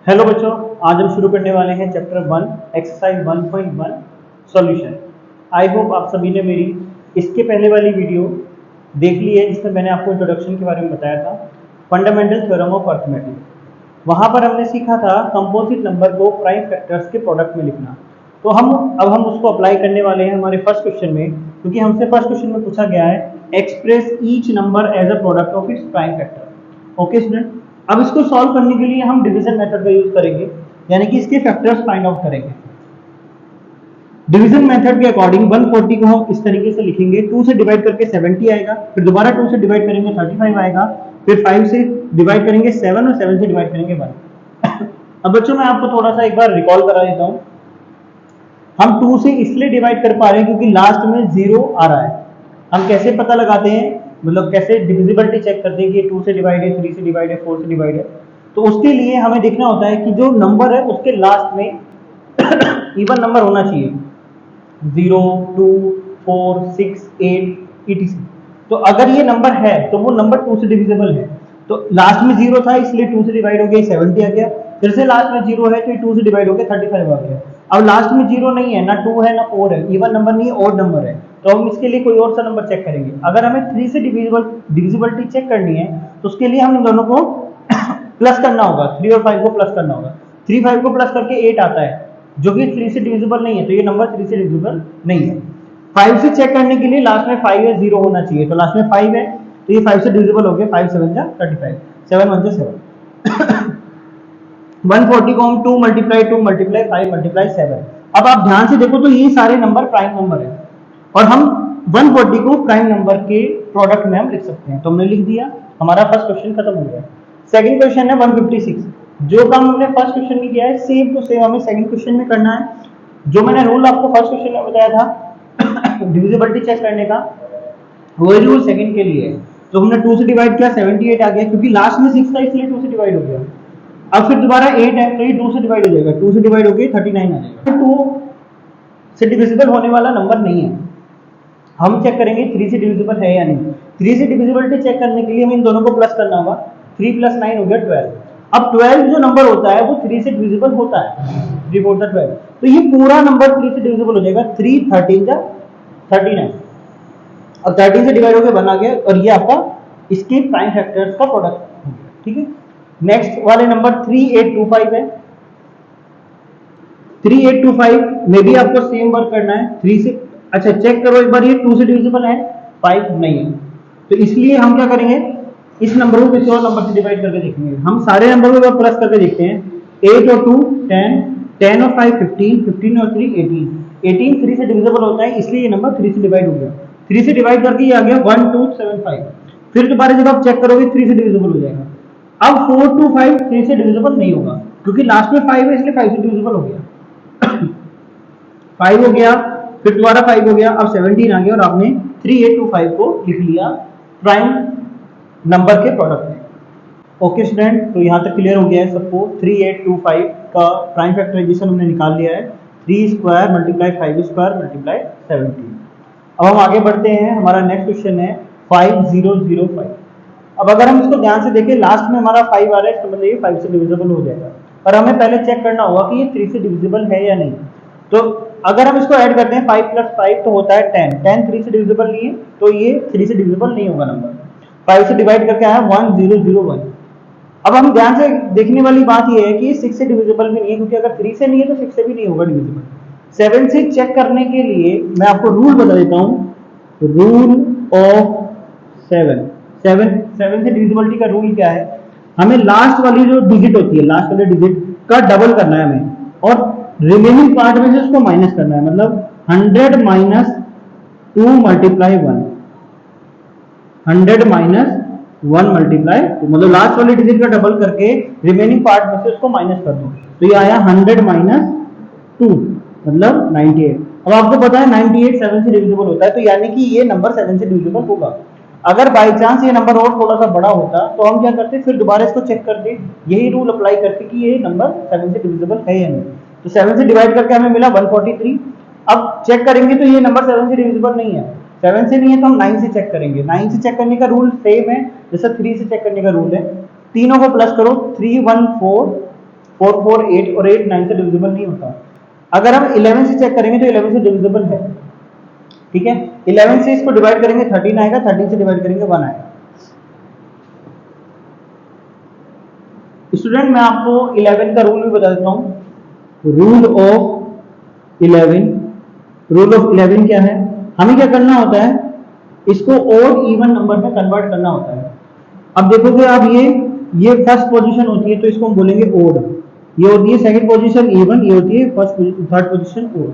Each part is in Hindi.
हेलो बच्चों, आज हम शुरू करने वाले हैं chapter 1 exercise 1.1 solution. I hope आप सभी ने मेरी इसके पहले वाली वीडियो देख ली है जिसमें मैंने आपको इंट्रोडक्शन के बारे में बताया था, फंडामेंटल थ्योरम ऑफ अर्थमेटिक। वहाँ पर हमने सीखा था कंपोजिट नंबर को प्राइम फैक्टर्स के प्रोडक्ट में लिखना। तो हम उसको अप्लाई करने वाले हैं हमारे फर्स्ट क्वेश्चन में, क्योंकि हमसे फर्स्ट क्वेश्चन में पूछा गया है express each number as a product of its prime factor. Okay student, अब इसको सॉल्व करने के लिए हम डिवीजन मेथड का यूज करेंगे, यानी कि इसके फैक्टर्स फाइंड आउट करेंगे। डिवीजन मेथड के अकॉर्डिंग 140 को हम इस तरीके से लिखेंगे, 2 से डिवाइड करके 70 आएगा, फिर दोबारा 2 से डिवाइड करेंगे 35 आएगा, फिर 5 से डिवाइड करेंगे 7 और 7 से डिवाइड करेंगे 1। अब बच्चों मैं आपको थोड़ा सा एक बार रिकॉल करा देता हूँ। हम 2 से इसलिए डिवाइड कर पा रहे हैं क्योंकि लास्ट में 0 आ रहा है। हम कैसे पता लगाते हैं, मतलब कैसे डिविजिबिलिटी चेक करते हैं कि 2 से डिवाइड है, 3 से डिवाइड है, 4 से डिवाइड है। तो उसके लिए हमें देखना होता है कि जो नंबर है उसके लास्ट में इवन नंबर होना चाहिए, 0, 2, 4, 6, 8 etc। तो अगर ये नंबर है तो वो नंबर 2 से डिविजिबल है। तो लास्ट में 0 था इसलिए 2 से डिवाइड हो गया 70 आ गया, फिर से लास्ट में 0 है तो ये 2 से डिवाइड हो गया 35 आ गया। अब लास्ट में 0 नहीं है, ना 2 है ना 4 है, इवन नंबर नहीं है, ऑड नंबर है, तो हम इसके लिए कोई और सा नंबर चेक करेंगे। अगर हमें 3 से डिविजिबिलिटी चेक करनी है तो उसके लिए हम इन दोनों को प्लस करना होगा, 3 और 5 को प्लस करना होगा। 3 5 को प्लस करके 8 आता है, जो कि 3 से डिविजिबल नहीं है, तो ये नंबर 3 से डिविजिबल नहीं है। 5 से चेक करने के लिए लास्ट में 5 या 0 होना चाहिए, तो लास्ट में 5 है तो ये 5 से डिविजिबल हो गया, 5 7 जा 35, 7 1 जा 7। 140 को हम 2 मल्टीप्लाई 2 मल्टीप्लाई 5 मल्टीप्लाई 7। अब आप ध्यान से देखो तो ये सारे नंबर प्राइम नंबर है और हम 140 को प्राइम नंबर के प्रोडक्ट में हम लिख सकते हैं। तो हमने लिख दिया, हमारा फर्स्ट क्वेश्चन खत्म हो गया। सेकंड क्वेश्चन है 156। जो काम हमने फर्स्ट क्वेश्चन में किया है सेम टू सेम हमें सेकंड क्वेश्चन में करना है। जो मैंने रूल आपको फर्स्ट क्वेश्चन में बताया था डिविजिबिलिटी चेक करने का, वही रूल सेकंड के लिए है। तो हमने 2 से डिवाइड किया 78 आ गया, क्योंकि लास्ट में 6 था इसलिए 2 से डिवाइड हो गया। अब फिर दोबारा 8 है तो ये 2 से डिवाइड हो जाएगा, 2 से डिवाइड हो गई 39 आ जाएगा। 2 से डिविजिबल होने वाला नंबर नहीं है। हम चेक करेंगे 3 से डिविजिबल है या नहीं। 3 से डिविजिबिलिटी चेक करने के लिए हमें इन दोनों को प्लस करना होगा। 3 + 9 हो गया 12। अब 12 जो नंबर होता है वो 3 से डिविजिबल होता है, 3 4 12, तो ये पूरा नंबर 3 से डिविजिबल हो जाएगा। 3 13 जा 39। अब 13 से डिवाइड होकर 1 आ गया और ये आपका इसके प्राइम फैक्टर्स का प्रोडक्ट हो गया। ठीक है, नेक्स्ट वाले नंबर 3825 है। 3825 में भी आपको सेम वर्क करना है। 3 से अच्छा चेक करो एक बार, ये 2 से डिविजिबल है, 5 नहीं है, तो इसलिए हम क्या करेंगे, इस नंबर को किसी और नंबर से डिवाइड करके देखेंगे। हम सारे नंबर को प्लस करके देखते हैं। 8 और 2 10, 10 और 5 15, 15 और 3 18, 18 3 से डिविजिबल होता है इसलिए ये नंबर 3 से डिवाइड हो गया। 3 से डिवाइड करके ये आ गया 1275। फिर दोबारा जब आप चेक करोगे 3 से डिविजिबल हो जाएगा। अब 4 2 5 3 से डिविजिबल नहीं होगा, क्योंकि लास्ट में 5 है इसलिए 5 से डिविजिबल हो गया। 5 हो गया, फिर दोबारा 5 हो गया, अब 17 आ गया और आपने 3825 को लिख लिया प्राइम नंबर के प्रोडक्ट में। ओके स्टूडेंट, तो यहाँ तक क्लियर हो गया है सबको। 3825 का प्राइम फैक्टराइजेशन हमने निकाल लिया है, 3 स्क्वायर मल्टीप्लाई 5 स्क्वायर मल्टीप्लाई 17। अब हम आगे बढ़ते हैं, हमारा नेक्स्ट क्वेश्चन है 5005। अब अगर हम इसको ध्यान से देखें, लास्ट में हमारा 5 आ रहा है, इसका मतलब ये 5 से डिविजिबल हो जाएगा, पर हमें पहले चेक करना होगा कि ये 3 से डिविजिबल है या नहीं। तो अगर हम इसको ऐड करते हैं 5 + 5 तो होता है 10, 10 3 से डिविजिबल नहीं है तो ये 3 से डिविजिबल नहीं होगा नंबर। 5 से डिवाइड करके आया 1001। अब हम ध्यान से देखने वाली बात ये है कि 6 से डिविजिबल भी नहीं है, क्योंकि अगर 3 से नहीं है तो 6 से भी नहीं होगा डिविजिबल। 7 से चेक करने के लिए मैं आपको रूल बता देता हूँ, रूल ऑफ 7 से डिविजिबिलिटी का रूल क्या है, हमें लास्ट वाली जो डिजिट होती है, लास्ट वाले डिजिट का डबल करना है हमें, और रिमेनिंग पार्ट में से उसको माइनस करना है। मतलब 100 - 2 × 1, 100 - 1 × 2, मतलब लास्ट वाले डिजिट का डबल करके रिमेनिंग पार्ट में से उसको माइनस कर दो, तो ये आया 100 - 2 मतलब 98। अब आपको पता है 98 7 से डिविजिबल होता है, तो यानी कि ये नंबर 7 से डिविजिबल होगा। अगर बाई चांस ये नंबर और थोड़ा सा बड़ा होता तो हम क्या करते, फिर दोबारा इसको चेक करते, यही रूल अप्लाई करते कि ये नंबर 7 से डिविजिबल है या नहीं। तो 7 से डिवाइड करके हमें मिला 143। अब चेक करेंगे तो ये नंबर 7 से डिविजिबल नहीं है। 7 से नहीं है तो हम 9 से चेक करेंगे। 9 से चेक करने का रूल सेम है जैसा 3 से चेक करने का रूल है। तीनों को प्लस करो, 3 1 4 4 4 8 और 8 9 से डिविजिबल नहीं होता। अगर हम 11 से चेक करेंगे तो 11 से डिविजिबल है, ठीक है। 11 से इसको डिवाइड करेंगे 13 आएगा, 13 से डिवाइड करेंगे 1 आएगा। स्टूडेंट मैं आपको 11 का रूल भी बता देता हूं। रूल ऑफ 11, रूल ऑफ 11 क्या है, हमें क्या करना होता है, इसको ओड इवन नंबर में कन्वर्ट करना होता है। अब देखोगे आप ये फर्स्ट पोजीशन होती है तो इसको हम बोलेंगे ओड, ये होती है सेकंड पोजीशन इवन, ये होती है थर्ड पोजीशन ओड,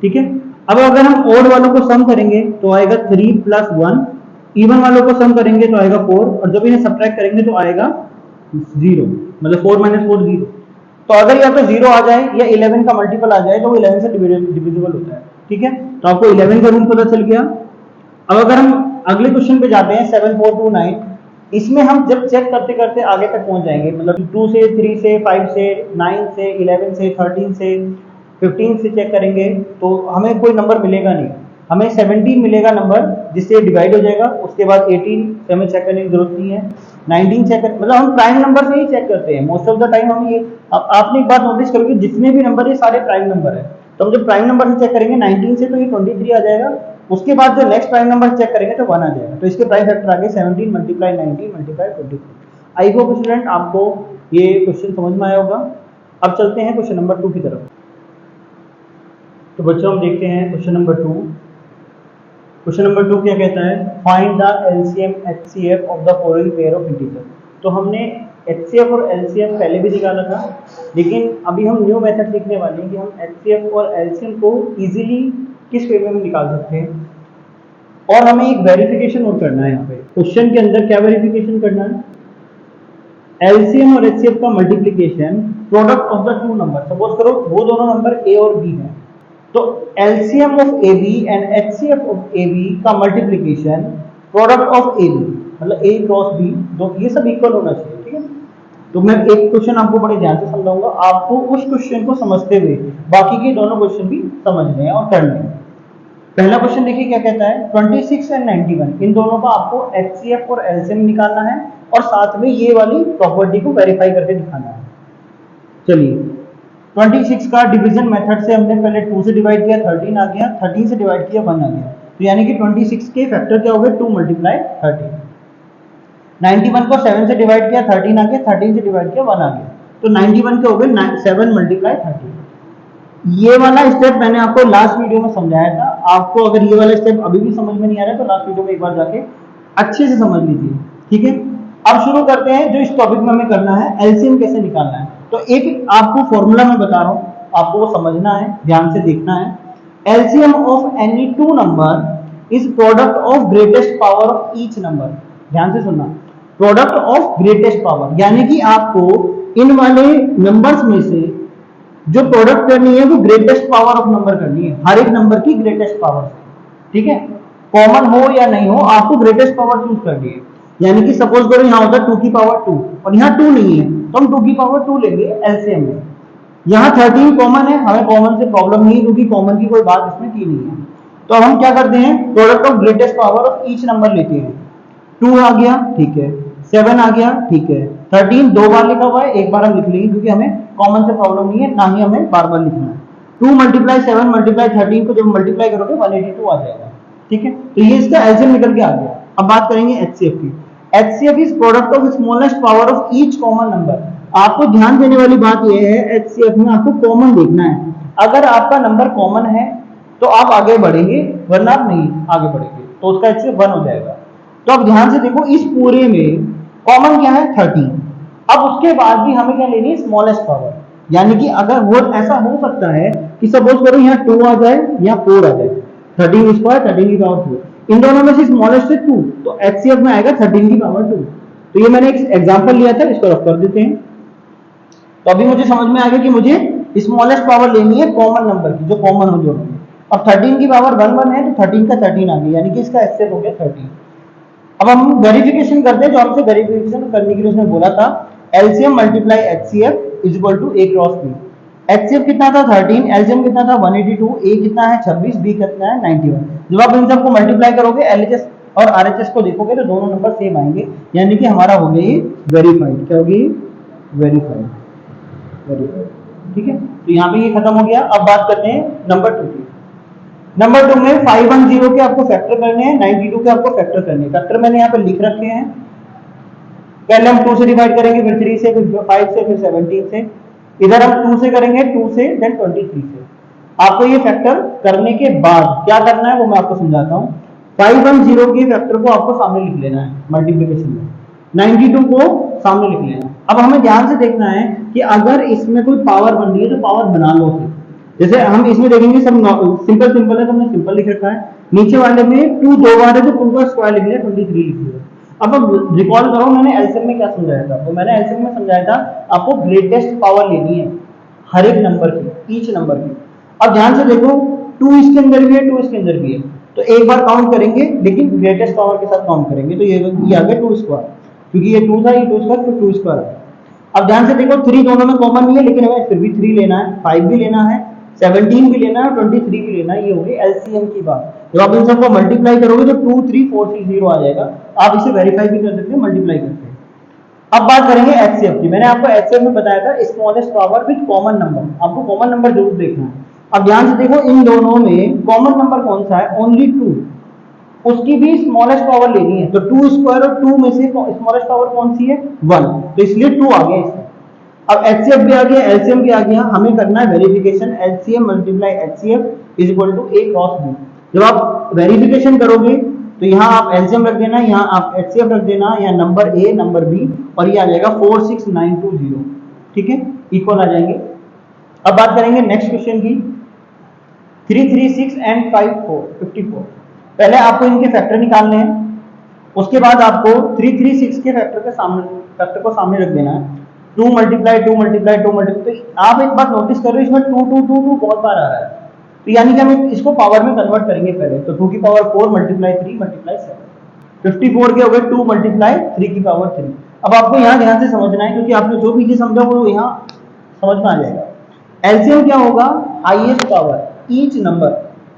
ठीक है। अब अगर हम ओड वालों को सम करेंगे तो आएगा 3 + 1, इवन वालों को सम करेंगे तो आएगा 4, और जब इन्हें सब्ट्रैक्ट करेंगे तो आएगा 0, मतलब 4 - 4 0। तो अगर या तो 0 आ जाए या 11 का मल्टीपल आ जाए तो वो 11 से डिविजिबल होता है, ठीक है। तो आपको 11 का रूल पता चल गया। अब अगर हम अगले क्वेश्चन पे जाते हैं 7 4 2 9, इसमें हम जब चेक करते करते आगे तक पहुंच जाएंगे, मतलब 2 से 3 से 5 से 9 से 11 से 13 से 15 से चेक करेंगे तो हमें कोई नंबर मिलेगा नहीं, हमें 17 मिलेगा नंबर जिससे डिवाइड हो जाएगा। उसके बाद 18 से हमें चेक करने की जरूरत नहीं है, 19 चेक कर, मतलब हम प्राइम नंबर से ही चेक करते हैं मोस्ट ऑफ द टाइम। हम ये आपने एक बात नोटिस करोगे, जितने भी नंबर है सारे प्राइम नंबर है, तो हम जब प्राइम नंबर से चेक करेंगे 19 से तो ये 23 आ जाएगा। उसके बाद जो नेक्स्ट प्राइम नंबर चेक करेंगे तो 1 आ जाएगा, तो इसके प्राइम फैक्टर आ गए 17 × 19 × 23। आई होप स्टूडेंट आपको ये क्वेश्चन समझ में आया होगा। अब चलते हैं क्वेश्चन नंबर 2 की तरफ। तो बच्चों हम देखते हैं क्वेश्चन नंबर 2। क्वेश्चन नंबर 2 क्या कहता है, find the LCM HCF of the following pair of integer. तो हमने एचसीएफ और एलसीएम पहले भी निकाला था, लेकिन अभी हम न्यू मेथड सीखने वाले हैं कि हम एचसीएफ और एलसीएम को इजीली किस वे में निकाल सकते हैं। और हमें एक वेरिफिकेशन और करना है। यहाँ पे क्वेश्चन के अंदर क्या वेरिफिकेशन करना है, एलसीएम और एचसीएफ का multiplication product of the two number. Suppose करो वो दोनों नंबर ए और बी हैं, तो LCM of A B and HCF of A B का multiplication product of A B, मतलब ए क्रॉस बी, जो ये सब इक्वल होना चाहिए, ठीक है। तो मैं एक क्वेश्चन आपको बड़े ध्यान से समझाऊंगा, आपको उस क्वेश्चन को समझते हुए बाकी के दोनों क्वेश्चन भी समझने हैं और करने हैं। पहला क्वेश्चन देखिए क्या कहता है, 26 और 91 इन दोनों का आपको एचसीएफ और एलसीएम निकालना है और साथ में ये वाली प्रॉपर्टी को वेरीफाई करके दिखाना है। चलिए 26 का डिवीजन मेथड से हमने पहले 2 से डिवाइड किया, 13 आ गया, 13 से डिवाइड किया 1 आ गया, तो यानी कि 26 के फैक्टर क्या हो गए, 2 × 13। 91 को 7 से डिवाइड किया, 13 आ गया, 13 से डिवाइड किया 1 आ गया, तो 91 के हो गए 7 × 13। ये वाला स्टेप मैंने आपको लास्ट वीडियो में समझाया था। आपको अगर ये वाला स्टेप अभी भी समझ में नहीं आ रहा है तो लास्ट वीडियो में एक बार जाके अच्छे से समझ लीजिए, ठीक है। अब शुरू करते हैं, जो इस टॉपिक में हमें करना है एलसीएम कैसे निकालना है। तो एक आपको फॉर्मूला मैं बता रहा हूं, आपको वो समझना है, ध्यान से देखना है। LCM of any two number is product of greatest power of each number. ध्यान से सुनना, प्रोडक्ट ऑफ ग्रेटेस्ट पावर, यानी कि आपको इन वाले नंबर्स में से जो प्रोडक्ट करनी है वो ग्रेटेस्ट पावर ऑफ नंबर करनी है, हर एक नंबर की ग्रेटेस्ट पावर से, ठीक है। कॉमन हो या नहीं हो, आपको ग्रेटेस्ट पावर चूज करनी है। यानी कि सपोज करो यहाँ होता है 2 की पावर 2 और यहाँ 2 नहीं है, तो हम 2 की पावर 2 लेंगे एलसीएम में। यहाँ 13 कॉमन है, हमें कॉमन से प्रॉब्लम नहीं है क्योंकि कॉमन की कोई बात इसमें की नहीं है। तो हम क्या करते हैं, product of greatest power of each number लेते हैं। 2 आ गया, ठीक है, 7 आ गया, ठीक है, 13 2 बार लिखा हुआ है, एक बार हम लिख लेंगे क्योंकि हमें कॉमन से प्रॉब्लम नहीं है, ना ही हमें बार बार लिखना है। 2 × 7 × 13 को जब मल्टीप्लाई करोगे 182 आ जाएगा, ठीक है। तो ये इसका एलसीएम निकल के आ गया। अब बात करेंगे एचसीएफ की। HCF is product of smallest power of each common number. आपको ध्यान देने वाली बात यह है, एचसीएफ में आपको कॉमन देखना है। अगर आपका नंबर कॉमन है तो आप आगे बढ़ेंगे, वरना आप नहीं आगे बढ़ेंगे, तो उसका एचसीएफ 1 हो जाएगा। तो अब ध्यान से देखो, इस पूरे में कॉमन क्या है 13। अब उसके बाद भी हमें क्या लेनी है, स्मॉलेस्ट पावर। यानी कि अगर वो ऐसा हो सकता है कि सपोज करो यहाँ 2 आ जाए या 4 आ जाए, 13 स्क्वायर 13 की पावर 4, इन दोनों में से स्मॉलेस्ट है 2, तो एचसीएफ में आएगा 13 की पावर 2। तो ये मैंने एक एग्जांपल लिया था, इसको रफ कर देते हैं। तो अभी मुझे समझ में आ गया कि मुझे स्मॉलेस्ट पावर लेनी है कॉमन नंबर की, जो कॉमन हो दोनों में। अब 13 की पावर 1 है तो 13 का 13 आ गया, यानी कि इसका एचसीएफ हो गया 13। अब हम वेरिफिकेशन करते हैं, जो हमसे वेरिफिकेशन करने के लिए उसने बोला था, LCM multiply HCF is equal to A cross B. HCF कितना था 13, एलसीएम कितना था 182, ए कितना है 26, बी कितना है 91। जब आप इन सबको मल्टीप्लाई करोगे एलएचएस और आरएचएस को देखोगे तो दोनों नंबर सेम आएंगे, यानी कि हमारा हो गया ये वेरीफाइड। क्या हो गया, वेरीफाइड। ठीक है, तो यहाँ पे ये खत्म हो गया। अब बात करते हैं नंबर 2 की। नंबर 2 में 510 के आपको फैक्टर करने हैं, 92 के आपको फैक्टर करने हैं। फैक्टर मैंने यहाँ पे लिख रखे हैं। पहले हम 2 से डिवाइड करेंगे, फिर 3 से, फिर 5 से, फिर 17 से। इधर हम 2 से करेंगे, 2 से, देन 23 से। आपको ये फैक्टर करने के बाद क्या करना है वो मैं आपको समझाता हूँ। 510 के फैक्टर को आपको सामने लिख लेना है मल्टीप्लिकेशन में, 92 को सामने लिख लेना है। अब हमें ध्यान से देखना है कि अगर इसमें कोई पावर बन रही है तो पावर बना लो फिर। जैसे हम इसमें देखेंगे सब सिंपल सिंपल है, तो हमने सिंपल लिख रखा है। नीचे वाले में 2 दो बार है तो 2 का स्क्वायर लिख लिया, 23 लिख लिया। अब रिकॉल करो मैंने एलसीएम में क्या समझाया था। तो मैंने एलसीएम में समझाया था आपको ग्रेटेस्ट पावर लेनी है हर एक नंबर की, ईच नंबर की। अब ध्यान से देखो, 2 इसके अंदर भी है, 2 इसके अंदर भी है, तो एक बार काउंट करेंगे लेकिन ग्रेटेस्ट पावर के साथ काउंट करेंगे। तो ये आ गया 2 स्क्वायर, क्योंकि ये 2 था, ये 2 स्क्वायर, तो 2 स्क्वायर। अब ध्यान से देखो, 3 दोनों में कॉमन नहीं है, लेकिन हमें फिर भी 3 लेना है, 5 भी लेना है, 17 भी लेना है, 23 भी लेना है। ये हो गई एलसीएम की बात। जब आप इन सबको मल्टीप्लाई करोगे तो 2 3 4 6 0 आ जाएगा। आप इसे वेरीफाई भी कर सकते हैं मल्टीप्लाई करके। अब बात करेंगे एचसीएफ की। मैंने आपको एचसीएफ में बताया था smallest power with common number. आपको कॉमन नंबर जरूर देखना है। अब ध्यान से देखो, इन दोनों में कॉमन नंबर कौन सा है, ओनली 2। उसकी भी स्मॉलेस्ट पावर लेनी है, तो 2 स्क्वायर और 2 में से स्मॉलेस्ट पावर कौन सी है, 1, तो इसलिए 2 आ गया इसमें। अब एचसीएफ भी आ गया, एलसीएम भी आ गया। हमें करना है verification, LCM multiply HCF is equal to A cross B. जब आप वेरिफिकेशन करोगे तो यहाँ आप एलसीएम रख देना, यहाँ आप एचसीएफ रख देना, या नंबर ए नंबर बी, और ये आ जाएगा 46920। ठीक है, इक्वल आ जाएंगे। अब बात करेंगे नेक्स्ट क्वेश्चन की। 336 एंड 54। पहले आपको इनके फैक्टर निकालने हैं, उसके बाद आपको 336 के फैक्टर को सामने रख देना है। 2 मल्टीप्लाई 2 मल्टीप्लाई 2 मल्टीप्लाई। तो आप एक बात नोटिस कर रहे हो, इसमें 2 2 2 2 बहुत बार आ रहा है, तो यानी कि हम इसको पावर में कन्वर्ट करेंगे पहले। तो 2 की पावर 4 मल्टीप्लाई 3 मल्टीप्लाई 7, 54 के हो गए 2 मल्टीप्लाई 3 की पावर 3। अब आपको यहाँ ध्यान से समझना है, क्योंकि आपने जो पीछे समझा वो यहाँ समझ में आ जाएगा। एलसीएम क्या होगा, हाईएस्ट पावर ईच नंबर।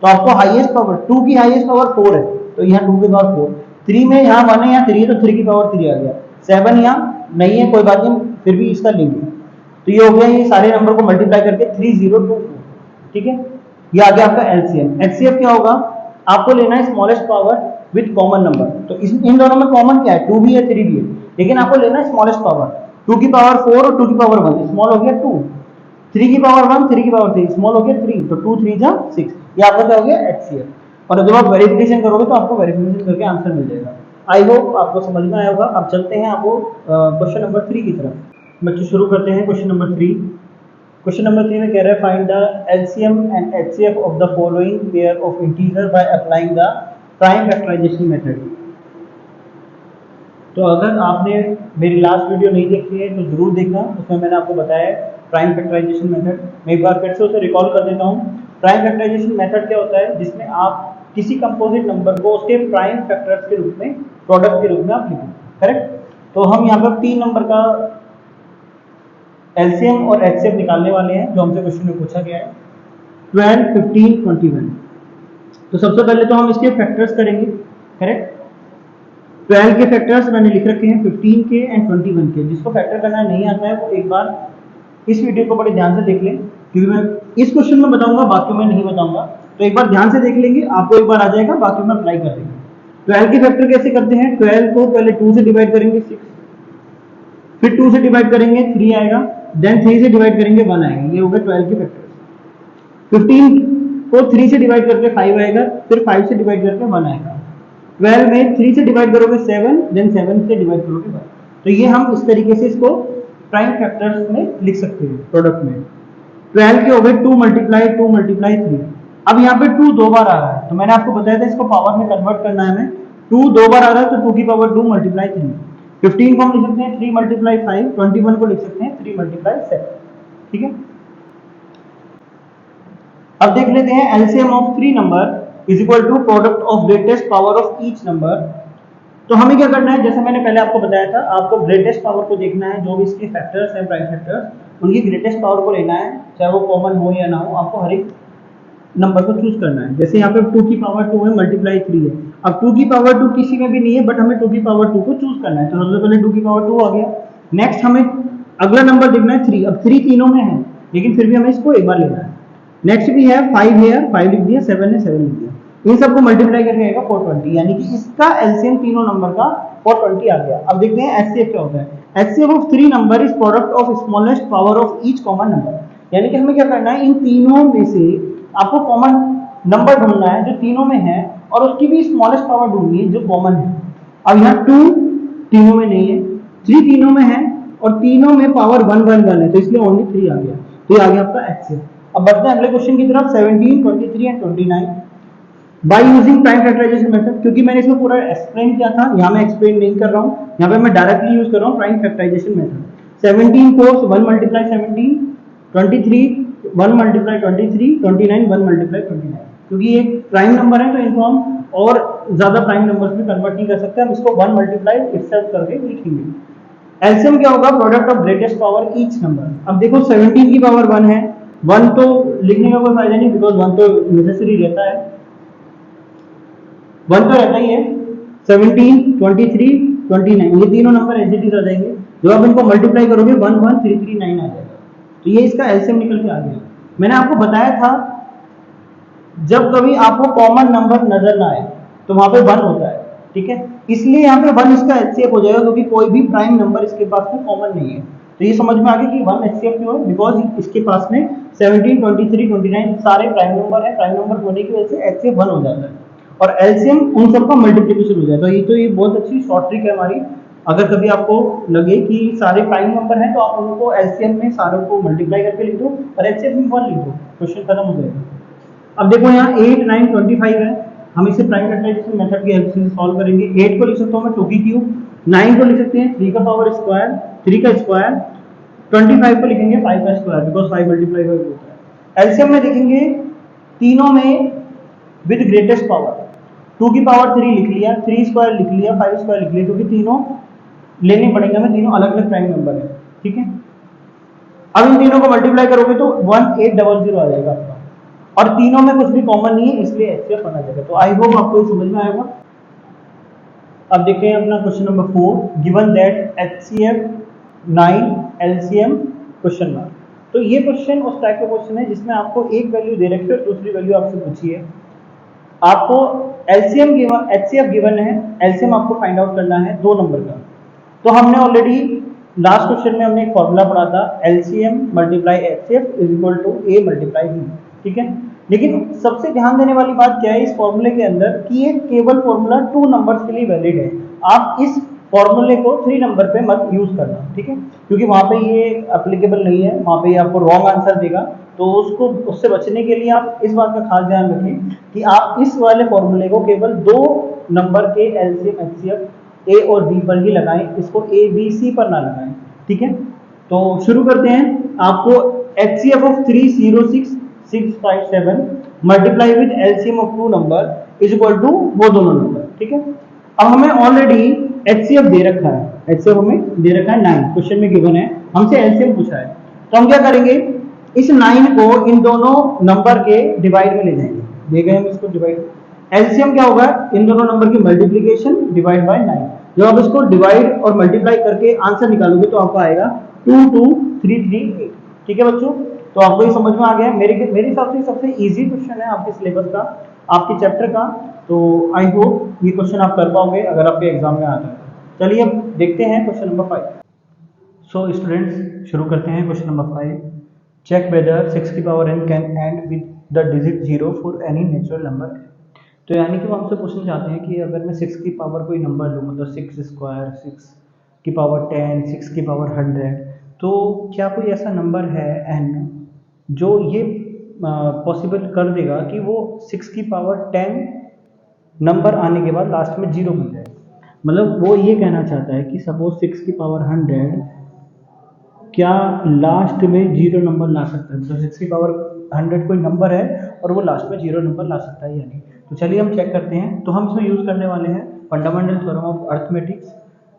तो आपको हाईएस्ट पावर 2 की हाईएस्ट पावर 4 है, तो यहाँ 2 की पावर 4, 3 में यहाँ 1 है, यहाँ 3 है, तो 3 की पावर 3 आ गया। 7 यहाँ नहीं है, कोई बात नहीं, फिर भी इसका लेंगे। तो ये हो गया, ये सारे नंबर को मल्टीप्लाई करके 3024। ठीक है, ये आ गया आपका एलसीएम। एचसीएफ क्या होगा, आपको लेना है smallest power with common number. तो इन दोनों में कॉमन क्या है, 2 भी है 3 भी है, लेकिन आपको लेना है स्मॉलेस्ट पावर। 2 की पावर 4 और 2 की पावर 1, स्मॉल हो गया 2। 3 की पावर 1, 3 की पावर 3, स्मॉल हो गया 3, तो 2 3 जा 6। ये आपका क्या हो गया, एचसीएफ। और जब आप वेरिफिकेशन करोगे तो आपको वेरिफिकेशन करके आंसर मिल जाएगा। आई होप आपको समझ में आया होगा। अब चलते हैं आपको क्वेश्चन नंबर 3 की तरफ। बच्चे शुरू करते हैं क्वेश्चन नंबर 3। क्वेश्चन नंबर 3 में कह रहा है find the LCM and HCF of the following pair of integer by applying the prime factorisation method. तो अगर आपने मेरी लास्ट वीडियो नहीं देखी है तो जरूर देखना, उसमें मैंने आपको बताया है प्राइम फैक्टराइजेशन मेथड। मैं एक बार फिर से उसे रिकॉल कर देता हूँ। प्राइम फैक्टराइजेशन मेथड क्या होता है, जिसमें आप किसी कंपोजिट नंबर को उसके प्राइम फैक्टर्स के रूप में, प्रोडक्ट के रूप में आप लिखें। करेक्ट। तो हम यहाँ पर 3 नंबर का एलसीएम और एचसीएफ निकालने वाले हैं, जो हमसे क्वेश्चन में पूछा गया है, 12 15 21। तो सबसे पहले तो हम इसके फैक्टर्स करेंगे। करेक्ट। 12 के फैक्टर्स मैंने लिख रखे हैं, 15 के एंड 21 के। जिसको फैक्टर करना नहीं आता है वो एक बार इस वीडियो को बड़े ध्यान से देख लें, क्योंकि मैं इस क्वेश्चन में बताऊंगा, बाकी में नहीं बताऊंगा। तो एक बार ध्यान से देख लेंगे, आपको एक बार आ जाएगा, बाकी में अप्लाई कर देंगे। 12 के फैक्टर कैसे करते हैं, 12 को पहले 2 से डिवाइड करेंगे 6, फिर 2 से डिवाइड करेंगे 3 आएगा, देन 3 से डिवाइड करेंगे 1 आएगा। ये हो गए 12 के फैक्टर्स। 15 को 3 से डिवाइड करके 5 आएगा, फिर 5 से डिवाइड करके 1 आएगा। 12 में 3 से डिवाइड करोगे 7, देन 7 से डिवाइड करोगे 1। तो ये हम इस तरीके से इसको प्राइम फैक्टर्स में लिख सकते हैं प्रोडक्ट में। 12 के हो गए 2 मल्टीप्लाई 2 मल्टीप्लाई 3। अब यहाँ पे 2 दो बार आ रहा है, तो मैंने आपको बताया था इसको पावर में कन्वर्ट करना है हमें। 2 दो बार आ रहा है तो 2 की पावर 2 मल्टीप्लाई 3। 15 को हम लिख सकते हैं 3 मल्टीप्लाई 5, 21 को लिख सकते हैं 3 मल्टीप्लाई 7। ठीक है। अब देख लेते हैं LCM of 3 number is equal to product of greatest power of each number. तो हमें क्या करना है, जैसे मैंने पहले आपको बताया था, आपको ग्रेटेस्ट पावर को देखना है, जो भी इसके फैक्टर्स हैं प्राइम फैक्टर्स, उनकी ग्रेटेस्ट पावर को लेना है, चाहे वो कॉमन हो या ना हो। आपको हर एक नंबर को चूज करना है। जैसे यहाँ पे 2 की पावर 2 है, मल्टीप्लाई 3 है। अब 2 की पावर 2 किसी में भी नहीं है, बट हमें 2 की पावर 2 को चूज करना है। तो सबसे पहले 2 की पावर 2 आ गया। नेक्स्ट हमें अगला नंबर देखना है 3। अब 3 तीनों में है, लेकिन फिर भी हमें इसको एक बार लेना है। नेक्स्ट भी है 5 है, 5 लिख दिया, 7 है, 7 लिख दिया। इन सबको मल्टीप्लाई करके आएगा 420, यानी कि इसका एलसीएम तीनों नंबर का 420 आ गया। अब देखते हैं एचसीएफ क्या होता है। HCF of 3 number is product of smallest power of each common number, यानी कि हमें क्या करना है, इन तीनों में से आपको कॉमन नंबर ढूंढना है जो तीनों में है, और उसकी भी स्मॉलेस्ट पावर ढूंढनी है जो कॉमन है। अब यहाँ 2 तीनों में नहीं है, 3 तीनों में है, और तीनों में पावर 1 1 1 है, तो इसलिए ओनली 3 आ गया। तो ये आ गया आपका एचसीएफ। अब बढ़ते हैं अगले क्वेश्चन की तरफ। 17, 23 and 29 by using prime factorisation method. क्योंकि मैंने इसमें पूरा एक्सप्लेन किया था, यहाँ मैं एक्सप्लेन नहीं कर रहा हूँ, यहाँ पे मैं डायरेक्टली यूज कर रहा हूँ प्राइम फैक्टराइजेशन मेथड। 17 को 1 मल्टीप्लाई 17, 23 1 मल्टीप्लाई 23, 29 1 मल्टीप्लाई 29। क्योंकि ये प्राइम नंबर है तो इनको हम और ज्यादा प्राइम नंबर्स में कन्वर्ट नहीं कर सकते, हम इसको 1 मल्टीप्लाई इटसेल्फ करके लिखेंगे। एलसीएम क्या होगा, product of greatest power each number. अब देखो 17 की पावर 1 है, 1 तो लिखने का कोई फायदा नहीं, बिकॉज 1 तो नेसेसरी रहता है, 1 तो रहता ही है। 17, 23, 29 ये तीनों नंबर एज इट इज आ जाएंगे। जब आप इनको मल्टीप्लाई करोगे 11339 आ जाएगा। तो ये इसका एलसीएम निकल के आ गया। मैंने आपको बताया था जब कभी आपको कॉमन नंबर नजर ना आए तो वहां पे 1 होता है, ठीक है, इसलिए यहाँ पे 1 इसका एचसीएफ हो जाएगा, क्योंकि कोई भी प्राइम नंबर इसके पास में कॉमन नहीं है। तो ये समझ में आ गया कि 1 एचसीएफ क्यों है, बिकॉज इसके पास में 17, 23, 29 सारे प्राइम नंबर है, प्राइम नंबर होने की वजह से एचसीएफ 1 हो जाता है, और एलसीएम उन सबका मल्टीप्लिकेशन हो जाए। तो ये बहुत अच्छी शॉर्ट ट्रिक है हमारी। अगर कभी आपको लगे कि सारे प्राइम नंबर हैं तो आप उनको एलसीएम में सारों को मल्टीप्लाई करके लिख दो और एचसीएफ में 1 लिख दो, क्वेश्चन खत्म हो जाएगा। अब देखो यहाँ 8, 9, 25 है, हम इसे प्राइम फैक्टराइजेशन मेथड की हेल्प से सॉल्व करेंगे। 8 को लिख सकता हूँ मैं 2 की क्यूब, 9 को लिख सकते हैं 3 का पावर स्क्वायर, 3 का स्क्वायर, 25 को लिखेंगे 5 का स्क्वायर, बिकॉज 5 मल्टीप्लाई 5 होता है। एलसीएम में देखेंगे तीनों में विद ग्रेटेस्ट पावर, 2 की पावर 3 लिख लिया, 3 स्क्वायर लिख लिया, 5 स्क्वायर लिख लिया, क्योंकि तीनों लेने पड़ेंगे हमें, तीनों अलग अलग प्राइम नंबर है, ठीक है। अब इन तीनों को मल्टीप्लाई करोगे तो 1800 आ जाएगा आपका, और तीनों में कुछ भी कॉमन नहीं है, इसलिए एचसीएफ बना जाएगा। तो आई होप आपको समझ में आएगा। अब देखते हैं अपना question number 4, given that HCF 9 LCM question mark. तो ये क्वेश्चन उस टाइप का क्वेश्चन है जिसमें आपको एक वैल्यू दे रखी है और दूसरी वैल्यू आपसे पूछी है, आपको एलसीएम गिवन, एचसीएफ गिवन है, एलसीएम आपको फाइंड आउट करना है 2 नंबर का। तो हमने ऑलरेडी लास्ट क्वेश्चन में हमने एक फॉर्मूला पढ़ा था, LCM multiply HCF is equal to A multiply B, ठीक है। लेकिन सबसे ध्यान देने वाली बात क्या है इस फॉर्मूले के अंदर, कि ये केवल फॉर्मूला 2 नंबर्स के लिए वैलिड है। आप इस फॉर्मूले को 3 नंबर पे मत यूज करना, ठीक है, क्योंकि वहां पे ये एप्लीकेबल नहीं है, वहां पे ये आपको रॉन्ग आंसर देगा। तो उससे बचने के लिए आप इस बात का खास ध्यान रखें कि आप इस वाले फॉर्मूले को केवल 2 नंबर के एलसीएम एचसीएफ ए और बी पर ही लगाएं, इसको ए बी सी पर ना लगाएं, ठीक है। तो शुरू करते हैं। आपको HCF of 306657 multiply with LCM of 2 number is equal to वो दोनों नंबर, ठीक है। अब हमें ऑलरेडी एचसीएफ दे रखा है, एचसीएफ हमें दे रखा है 9, क्वेश्चन में गिवन है, हमसे एलसीएम पूछा है। तो हम क्या करेंगे, इस 9 को इन दोनों नंबर के डिवाइड में ले जाएंगे, देखें हम इसको डिवाइड। एलसीएम क्या होगा, इन दोनों नंबर की मल्टीप्लिकेशन डिवाइड बाय 9। जब आप इसको डिवाइड और मल्टीप्लाई करके आंसर निकालोगे तो आपको आएगा 22338, ठीक है बच्चों। तो आपको ये समझ में आ गया। मेरे हिसाब से सबसे इजी क्वेश्चन है आपके सिलेबस का, आपके चैप्टर का। तो आई होप ये क्वेश्चन आप कर पाओगे अगर आपके एग्जाम में आता है। चलिए अब देखते हैं क्वेश्चन नंबर 5। सो स्टूडेंट्स शुरू करते हैं क्वेश्चन नंबर 5। चेक वेदर 6 की power n can and with the digit 0 for any natural number. तो यानी कि वो हमसे पूछना चाहते हैं कि अगर मैं 6 की पावर कोई नंबर लूँ, मतलब 6 स्क्वायर, 6 की पावर 10, 6 की पावर 100, तो क्या कोई ऐसा नंबर है n जो ये पॉसिबल कर देगा कि वो 6 की पावर 10 नंबर आने के बाद लास्ट में 0 बन जाए। मतलब वो ये कहना चाहता है कि सपोज 6 की पावर 100 क्या लास्ट में 0 नंबर ला सकता है, मतलब 6 की पावर 100 कोई नंबर है और वो लास्ट में 0 नंबर ला सकता है या नहीं। तो चलिए हम चेक करते हैं। तो हम इसमें यूज़ करने वाले हैं फंडामेंटल थ्योरम ऑफ अर्थमेटिक्स,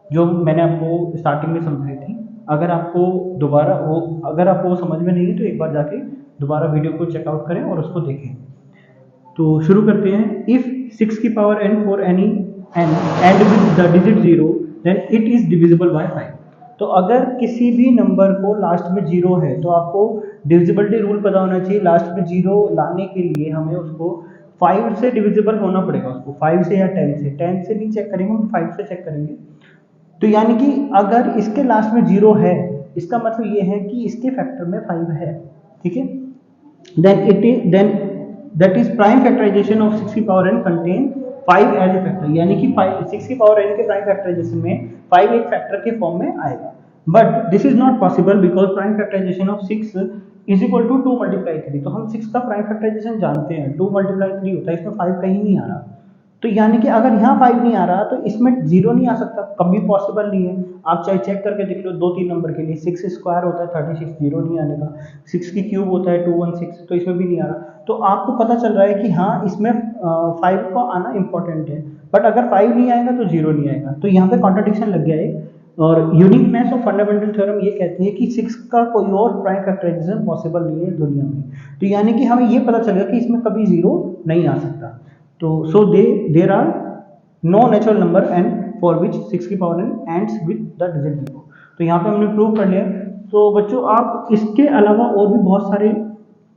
जो मैंने आपको स्टार्टिंग में समझाई थी। अगर आपको वो समझ में नहीं है तो एक बार जाके दोबारा वीडियो को चेकआउट करें और उसको देखें। तो शुरू करते हैं। इफ 6 की power n for any n and with the digit 0 then it is divisible by 5। तो अगर किसी भी नंबर को लास्ट में जीरो है तो आपको डिविजिबिलिटी रूल पता होना चाहिए। लास्ट में जीरो लाने के लिए हमें उसको 5 से डिविजिबल होना पड़ेगा, उसको 5 से या 10 से। 10 से नहीं चेक करेंगे, हम 5 से चेक करेंगे। तो यानी कि अगर इसके लास्ट में जीरो है, इसका मतलब ये है कि इसके फैक्टर में 5 है, ठीक है। then that is prime factorization of 6 की power n contain 5 as a factor, यानी कि 6 की पावर n के प्राइम फैक्टराइजेशन में 5 एक फैक्टर के फॉर्म में आएगा। But this is not possible because prime factorisation of 6 is equal to 2 multiply 3। तो हम 6 का प्राइम फैक्टराइजेशन जानते हैं, 2 मल्टीप्लाई 3 होता है, इसमें 5 कहीं नहीं आ रहा। तो यानी कि अगर यहाँ 5 नहीं आ रहा तो इसमें जीरो नहीं आ सकता, कभी पॉसिबल नहीं है। आप चाहे चेक करके देख लो, 2-3 नंबर के लिए 6 स्क्वायर होता है 36, जीरो नहीं आने का। 6 की क्यूब होता है 216, तो इसमें भी नहीं आ रहा। तो आपको पता चल रहा है कि हाँ इसमें 5 का आना इंपॉर्टेंट है, बट अगर 5 नहीं आएगा तो जीरो नहीं आएगा। तो यहाँ पे कॉन्ट्रडिक्शन लग गया है। और यूनिकनेस ऑफ फंडामेंटल थ्योरम ये कहते हैं कि 6 का कोई और प्राइम फैक्टराइजेशन पॉसिबल नहीं है दुनिया में। तो यानी कि हमें ये पता चलेगा कि इसमें कभी जीरो नहीं आ सकता। तो so there are no natural number n for which 6 की power n ends with the digit 0। तो यहाँ पे हमने प्रूव कर लिया। तो बच्चों आप इसके अलावा और भी बहुत सारे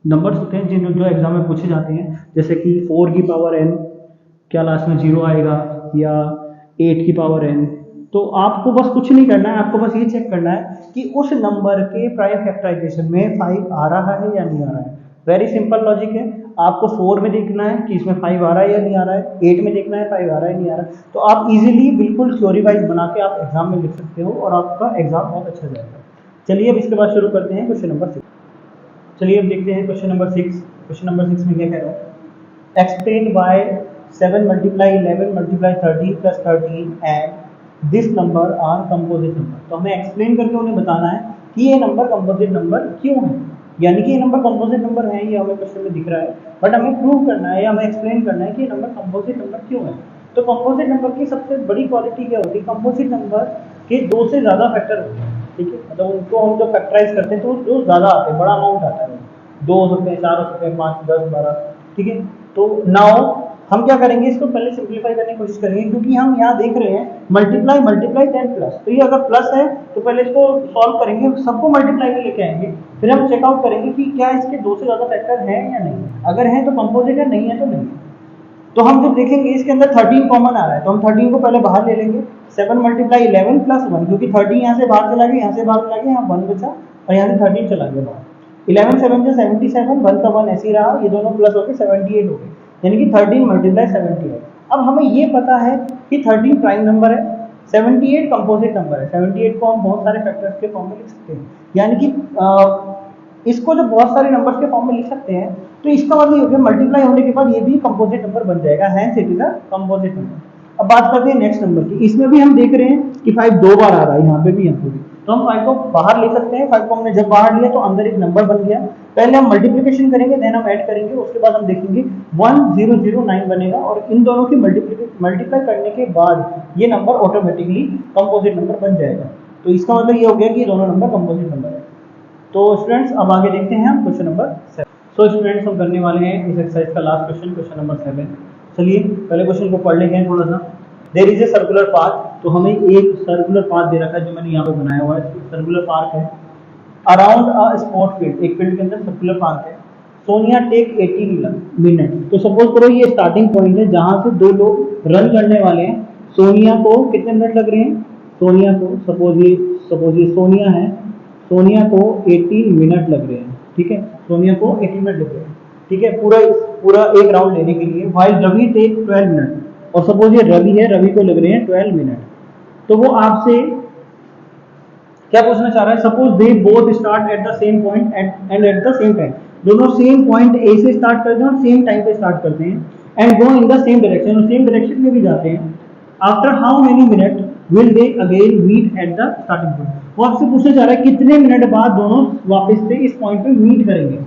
नंबर्स होते हैं जिन जो एग्जाम में पूछे जाते हैं, जैसे कि 4 की पावर n क्या लास्ट में जीरो आएगा, या 8 की पावर n। तो आपको बस कुछ नहीं करना है, आपको बस ये चेक करना है कि उस नंबर के प्राइम फैक्टराइजेशन में 5 आ रहा है या नहीं आ रहा है। वेरी सिंपल लॉजिक है। आपको 4 में देखना है कि इसमें 5 आ रहा है या नहीं आ रहा है, 8 में देखना है 5 आ रहा है नहीं आ रहा है। तो आप इजीली बिल्कुल थ्योरी वाइज बना के आप एग्जाम में लिख सकते हो और आपका एग्जाम बहुत अच्छा जाएगा। चलिए अब इसके बाद शुरू करते हैं क्वेश्चन नंबर 6। चलिए अब देखते हैं क्वेश्चन नंबर 6। क्वेश्चन नंबर 6 में क्या कह रहा है, explain why 7 multiply 11 multiply 13 plus 13 and this number are composite number. तो हमें एक्सप्लेन करके उन्हें बताना है कि ये नंबर कंपोजिट नंबर क्यों है, यानी कि ये नंबर कंपोजिट नंबर है, ये हमें क्वेश्चन में दिख रहा है, बट हमें प्रूव करना है या हमें एक्सप्लेन करना है कि ये नंबर कंपोजिट नंबर क्यों है। तो कंपोजिट नंबर की सबसे बड़ी क्वालिटी क्या होती है, कंपोजिट नंबर के 2 से ज़्यादा फैक्टर होते हैं, ठीक है। मतलब उनको हम जब फैक्टराइज करते हैं तो जो ज़्यादा आते हैं, बड़ा अमाउंट आता है, 2 हो सकते हैं, 4 हो सकते हैं, 5, 10, 12, ठीक है। तो नाउ हम क्या करेंगे, इसको पहले सिंप्लीफाई करने की कोशिश करेंगे, क्योंकि हम यहाँ देख रहे हैं मल्टीप्लाई मल्टीप्लाई 10 प्लस। तो ये अगर प्लस है तो पहले इसको सॉल्व करेंगे, सबको मल्टीप्लाई में लेके आएंगे, फिर हम चेकआउट करेंगे कि क्या इसके 2 से ज़्यादा फैक्टर है या नहीं। अगर है तो कंपोजिट है, नहीं है तो नहीं। तो हम जब देखेंगे इसके अंदर 13 कॉमन आ रहा है, तो हम 13 को पहले बाहर ले लेंगे। 7 मल्टीप्लाई 11 प्लस 1, क्योंकि 13 यहाँ से बाहर चला गया, यहाँ से बाहर चला गया, यहाँ 1 बचा और यहाँ से 13 चला गया बाहर। 11 7 जो 77, 1 का 1 ऐसे ही रहा, ये दोनों प्लस होकर 78 हो गए, यानी कि 13 मल्टीप्लाई 78। अब हमें ये पता है कि 13 प्राइम नंबर है, 78 कंपोजिट नंबर है। 78 को हम बहुत सारे फैक्टर्स के फॉर्म में लिख सकते हैं, यानी कि इसको जब बहुत सारे नंबर्स के फॉर्म में लिख सकते हैं तो इसका मतलब ये हो गया मल्टीप्लाई होने के बाद ये भी कंपोजिट नंबर बन जाएगा, hence it is a composite number. अब बात करते हैं नेक्स्ट नंबर की। इसमें भी हम देख रहे हैं कि 5 2 बार आ रहा है, यहाँ पे भी यहाँ पे भी। तो हम 5 को बाहर ले सकते हैं। 5 को हमने जब बाहर लिया तो अंदर एक नंबर बन गया। पहले हम मल्टीप्लिकेशन करेंगे, देन हम ऐड करेंगे, उसके बाद हम देखेंगे 1009 बनेगा, और इन दोनों की मल्टीप्लाई करने के बाद ये नंबर ऑटोमेटिकली कंपोजिट नंबर बन जाएगा। तो इसका मतलब ये हो गया कि ये दोनों नंबर कंपोजिट नंबर है। तो स्टूडेंट्स अब आगे देखते हैं हम क्वेश्चन नंबर 7। सो स्टूडेंट्स हम करने वाले हैं इस एक्सरसाइज का लास्ट क्वेश्चन, क्वेश्चन नंबर 7। चलिए पहले क्वेश्चन को पढ़ लेते हैं थोड़ा सा। There is a circular path, तो हमें एक सर्कुलर पाथ दे रखा है जो मैंने यहाँ पे बनाया हुआ है, सर्कुलर पाथ है। अराउंड अ स्पोर्ट फील्ड, एक फील्ड के अंदर सर्कुलर पाथ है। Sonia take 18 minute. तो सपोज करो ये स्टार्टिंग पॉइंट है जहां से दो लोग रन करने वाले हैं। सोनिया को कितने मिनट लग रहे हैं, सोनिया को सपोज ये सोनिया है, सोनिया को 18 मिनट लग रहे हैं, ठीक है। सोनिया को 18 मिनट लग रहे हैं, ठीक है, पूरा एक राउंड लेने के लिए। व्हाइल रवि टेक 12 मिनट, और सपोज ये रवि है, रवि को लग रहे हैं 12 मिनट। तो वो आपसे क्या पूछना चाह रहा है, suppose they both start at the same point and at the same time. दोनों सेम पॉइंट ए से स्टार्ट करते हैं और सेम टाइम पे स्टार्ट करते हैं, and go in the same direction, और सेम डायरेक्शन में भी जाते हैं। After how many minute will they again meet at the starting point. वो आपसे पूछना चाह रहा है कितने मिनट बाद दोनों वापस से इस पॉइंट पे मीट करेंगे,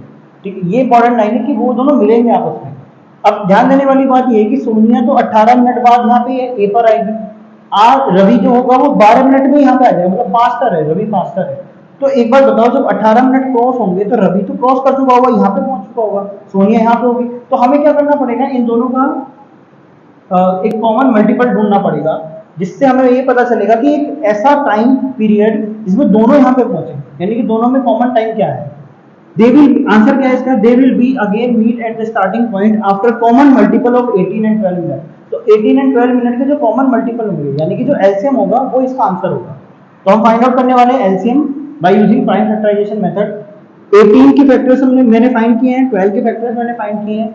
ठीक है। ये इंपॉर्टेंट लाइन है कि वो दोनों मिलेंगे आपस में। अब ध्यान देने वाली बात ये है कि सोनिया तो 18 मिनट बाद यहाँ पे ए पर आएगी, आज रवि जो होगा वो 12 मिनट में यहाँ पे आ जाएगा, मतलब फास्टर है, रवि फास्टर है। तो एक बार बताओ, जब 18 मिनट क्रॉस होंगे तो रवि तो क्रॉस कर चुका होगा, यहाँ पे पहुंच चुका होगा, सोनिया यहाँ पे होगी। तो हमें क्या करना पड़ेगा, इन दोनों का एक कॉमन मल्टीपल ढूंढना पड़ेगा। जिससे हमें ये पता चलेगा कि एक ऐसा टाइम पीरियड जिसमें दोनों यहाँ पे पहुंचे, यानी कि दोनों में कॉमन टाइम क्या है। दे विल, आंसर क्या है इसका, they will be again meet at the starting point after common multiple of 18 and 12 मिनट। तो 18 एंड 12 मिनट के जो कॉमन मल्टीपल होंगे, यानी कि जो एलसीएम होगा वो इसका आंसर होगा। तो हम फाइंड आउट करने वाले हैं LCM by using prime factorisation method. 18 के फैक्टर्स मैंने फाइंड किए हैं, 12 के फैक्टर्स मैंने फाइंड किए हैं।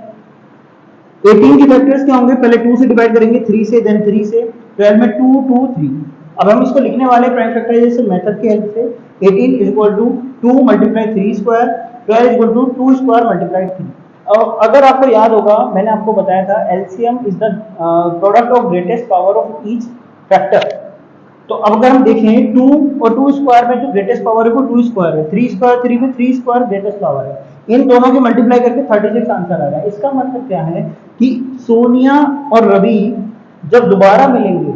18 के फैक्टर्स क्या होंगे, पहले 2 से डिवाइड करेंगे, 3 से, देन 3 से, 12 में 2 2 3। अब हम इसको लिखने वाले प्राइम फैक्टराइजेशन मेथड की हेल्प से। 18 is equal to 2 multiply 3 square, 12 is equal to 2 square multiply 3। अब अगर आपको याद होगा, मैंने आपको बताया था LCM is the product of greatest power of each factor. तो अब अगर हम देखें 2 और 2 स्क्वायर में जो ग्रेटेस्ट पावर है वो 2 स्क्वायर है, 3 स्क्वायर 3 में 3 स्क्वायर ग्रेटेस्ट पावर है, इन दोनों की मल्टीप्लाई करके 36 आंसर आ रहा है। इसका मतलब क्या है कि सोनिया और रवि जब दोबारा मिलेंगे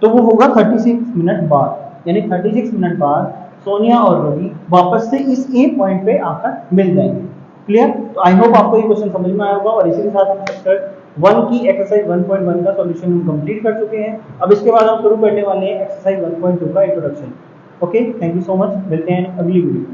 तो वो होगा 36 मिनट बाद, यानी 36 मिनट बाद सोनिया और रवि वापस से इस ए पॉइंट पे आकर मिल जाएंगे। क्लियर? तो आई होप आपको ये क्वेश्चन समझ में आया होगा। और इसी के साथ हम चैप्टर 1 की एक्सरसाइज 1.1 का सॉल्यूशन हम कंप्लीट कर चुके हैं। अब इसके बाद हम शुरू करने वाले हैं एक्सरसाइज 1.2 का introduction. Okay, thank you so much, मिलते हैं अगली वीडियो।